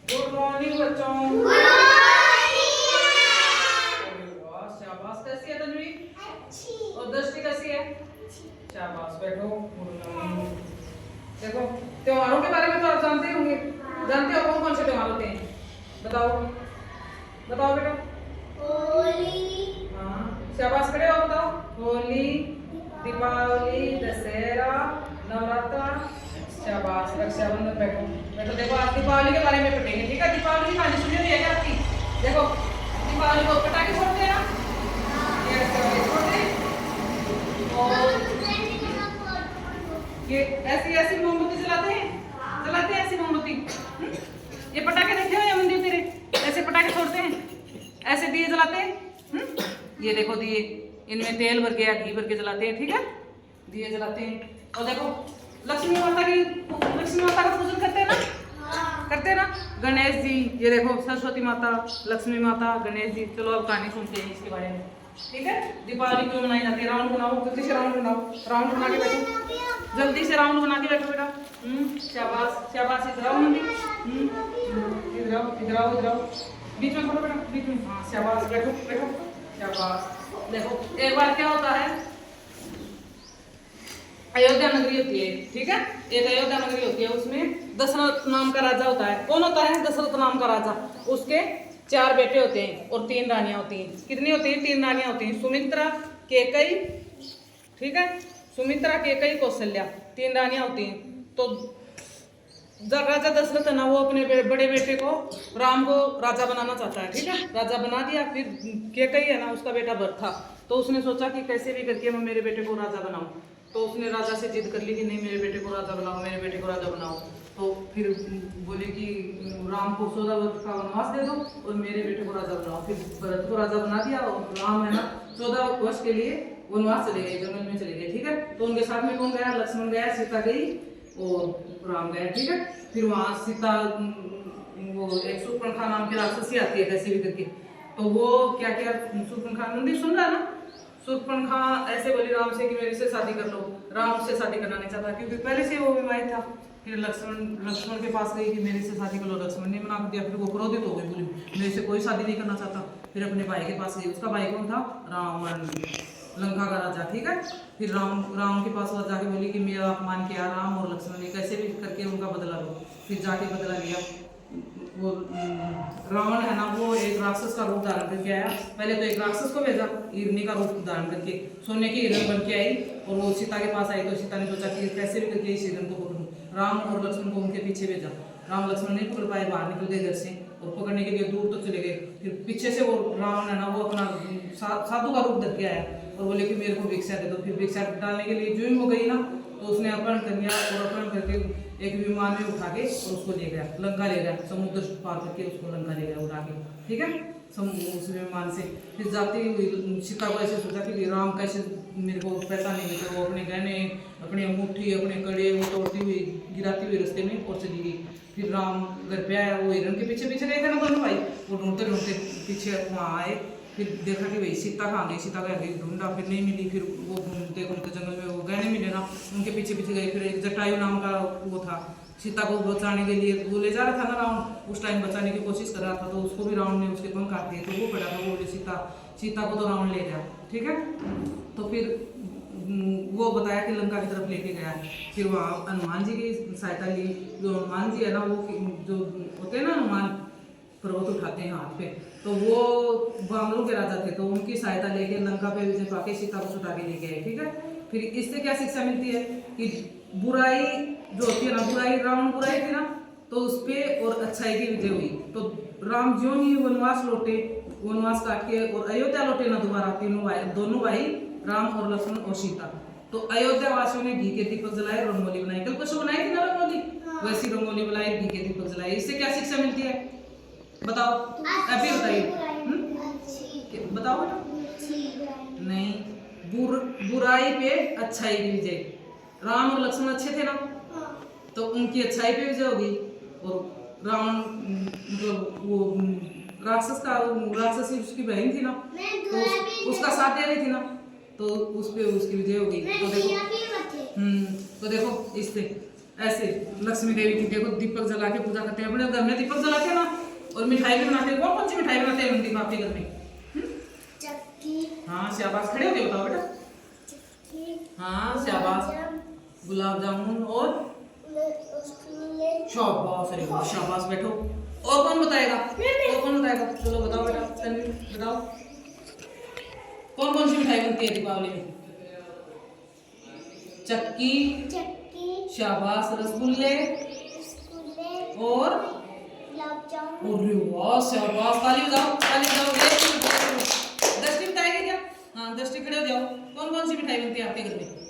Good morning बच्चों। Good morning. शाबाश। कैसी है तन्वी? अच्छी। और दृष्टि कैसी है? शाबाश, बैठो। Good morning. देखो, त्योहारों के बारे में तो आप जानते होंगे। जानते हो कौन कौन से त्योहार होते हैं? बताओ बताओ बेटा। होली। हाँ, शाबाश, खड़े हो, बताओ। होली, दीपावली, दशहरा, नवरात्र, शाबाश, रक्षाबंधन। बैठो बैठो। देखो, आज दीपावली के बारे में पढ़ेंगे, ठीक है? दीपावली की कहानी सुनी हुई है क्या आपकी? देखो, दीपावली को पटाखे फोड़ते हैं ना, ये फोड़ते हैं, और ये ऐसी ऐसी मोमबत्ती जलाते हैं ऐसी मोमबत्ती। ये पटाखे देखे हो या मंदिर तेरे? ऐसे पटाखे फोड़ते हैं, ऐसे दिए जलाते हैं। ये देखो दिए, इनमें तेल भर के या घी भर के जलाते हैं, ठीक है? दिए जलाते हैं। और देखो, लक्ष्मी माता का पूजन करते हैं ना? करते हैं ना? गणेश जी, ये देखो, सरस्वती माता, लक्ष्मी माता, गणेश जी। चलो अब कहानी सुनते हैं इसके बारे में, ठीक है? दीपावली क्यों मनाई जाती है? राउंड बनाओ, जल्दी से राउंड बनाओ। राउंड बना के बैठो, जल्दी से राउंड बना के बैठो बेटा। शाबाश शाबाश। इधर आओ मंदिर, इधर आओ इधर आओ इधर आओ। बीच में खड़ो बेटा, बीच में। हाँ, शाबाश, बैठो बैठो, शाबाश। देखो, एक बार क्या होता है, अयोध्या नगरी होती है, ठीक है? एक अयोध्या नगरी होती है, उसमें दशरथ नाम का राजा होता है। कौन होता है? दशरथ नाम का राजा। उसके 4 बेटे होते हैं और 3 रानियां होती हैं। कितनी होती हैं? 3 रानियां होती हैं, सुमित्रा, केकई, ठीक है? सुमित्रा, केकई, कौशल्या, 3 रानियां होती हैं। तो जब राजा दशरथ है ना, वो अपने बड़े बेटे को, राम को, राजा बनाना चाहता है, ठीक है? राजा बना दिया। फिर केकई है ना, उसका बेटा भरत था, तो उसने सोचा कि कैसे भी करके मैं मेरे बेटे को राजा बनाऊं। तो उसने राजा से जिद कर ली कि नहीं, मेरे बेटे को राजा बनाओ, मेरे बेटे को राजा बनाओ। तो फिर बोले कि राम को 14 वर्ष का वनवास दे दो और मेरे बेटे को राजा बनाओ। फिर भरत को राजा बना दिया और राम है ना 14 वर्ष के लिए वनवास चले गए, जंगल में चले गए, ठीक है? तो उनके साथ में कौन गया? लक्ष्मण गया, सीता गई और राम गया, ठीक है? फिर वहां सीता, वो एक शूर्पणखा नाम की राक्षसी आती है कैसे भी करके, तो वो क्या किया, शूर्पणखा, मंदिर सुन रहा ना? शूर्पणखा ऐसे बोली राम से कि मेरे से शादी कर लो। राम उससे शादी करना नहीं चाहता क्योंकि पहले से वो विवाहित था। फिर लक्ष्मण के पास गई कि मेरे से शादी कर लो। लक्ष्मण ने मना दिया। फिर वो क्रोधित हो गई, बोली मेरे से कोई शादी नहीं करना चाहता। फिर अपने भाई के पास गई। उसका भाई कौन था? रावण, लंका का राजा, ठीक है? फिर राम के पास वो जाके बोली कि मेरा अपमान किया राम और लक्ष्मण ने, कैसे भी करके उनका बदला लो। फिर जाके बदला लिया। वो रावण है ना, वो एक राक्षस का रूप धारण करके आया। पहले तो एक राक्षस को भेजा, हिरनी का रूप धारण करके, सोने की हिरण बन के आई और वो सीता के पास आई। तो सीता ने सोचा कि कैसे भी करके इस हिरण को पकड़ूं। राम और लक्ष्मण को उनके पीछे भेजा। राम लक्ष्मण नहीं पकड़ पाए, बाहर निकल गए घर से और पकड़ने के लिए दूर तक चले गए। फिर पीछे से वो रावण है ना, वो अपना साधु का रूप धर के आया और बोले कि मेरे को भिक्षा दे दो। फिर भिक्षा डालने के लिए जो हो गई ना, तो उसने अपहरण कर लिया और अपहरण करके एक विमान में उठा के और उसको ले गया, लंका ले गया, समुद्र पार करके उसको लंका ले गया उड़ा के, ठीक है? उस विमान से। फिर जाती हुई सीता को ऐसे सोचा कि राम कैसे मेरे को पहचानेंगे, तो वो अपने गहने, अपनी अंगूठी, अपने कड़े वो तोड़ती हुई, गिराती हुई रास्ते में और चली गई। फिर राम घर पे आया, वो हिरण के पीछे पीछे गए थे ना दोनों भाई, वो ढूंढते ढूंढते पीछे वहाँ आए। फिर देखा कि भाई सीता कहाँ गई, सीता कहाँ गई, ढूंढा, फिर नहीं मिली। फिर वो ढूंढते घूमते जंगल में वो गहने मिले ना, उनके पीछे पीछे गए। फिर एक जटायु नाम का वो था, सीता को बचाने के लिए वो ले जा रहा था ना रावण, उस टाइम बचाने की कोशिश कर रहा था। तो उसको भी रावण ने उसके पंख काट दिए, तो वो पड़ा था, वो बोले सीता को तो रावण ले गया, ठीक है? तो फिर वो बताया कि लंका की तरफ लेके गया। फिर वहाँ हनुमान जी की सहायता ली। जो हनुमान जी है ना, वो जो होते हैं ना, हनुमान पर्वत उठाते हैं हाथ पे, तो वो बांगलों के राजा थे, तो उनकी सहायता लेके लंका पे विजय पाके सीता को छुटा के लेके आए, ठीक है? फिर इससे क्या शिक्षा मिलती है कि बुराई जो होती है ना, बुराई, रावण बुराई थी ना, तो उस पर और अच्छाई की विजय हुई। तो राम ज्यों ही वनवास लौटे, वनवास काट के और अयोध्या लौटे ना दोबारा, दोनों भाई राम और लक्ष्मण और सीता, तो अयोध्या वासियों ने घी के दीपक जलाए, रंगोली बनाई। कल कुछ बनाई थी ना रंगोली, वैसी रंगोली बनाई, घी के दीपक जलाए। इससे क्या शिक्षा मिलती है बताओ? अभी बताइए, बताओ बेटा। नहीं, बुराई पे अच्छाई की विजय। राम और लक्ष्मण अच्छे थे ना, तो उनकी अच्छाई पे विजय होगी। और रावण मतलब वो राक्षसी उसकी बहन थी ना, तो उसका साथ दे रही थी ना, तो उस पे उसकी विजय होगी। तो देखो, तो देखो इससे ऐसे लक्ष्मी देवी की देखो दीपक जला के पूजा करते हैं, अपने घर में दीपक जलाते हैं ना, और मिठाई भी बनाते हैं। कौन कौन सी मिठाई बनाते हैं दीप आपके घर में? चक्की। हाँ शाबाश, खड़े होके बताओ बेटा। चक्की। हाँ शाबाश, गुलाब जामुन और शाबाश, अरे वाह शाबाश, बैठो। और कौन बताएगा? और कौन बताएगा? चलो बताओ बेटा, तन्वी बताओ कौन कौन सी मिठाई बनती है दीपावली में? चक्की, चक्की। शाबाश, रसगुल्ले रसगुल्ले। और गुलाब जामुन। अरे वाह शाबाश, ताली बजाओ, ताली बजाओ। ये दस्ती बताएगी क्या? हाँ दस्ती, खड़े हो जाओ। कौन कौन सी मिठाई बनती है आपके घर में?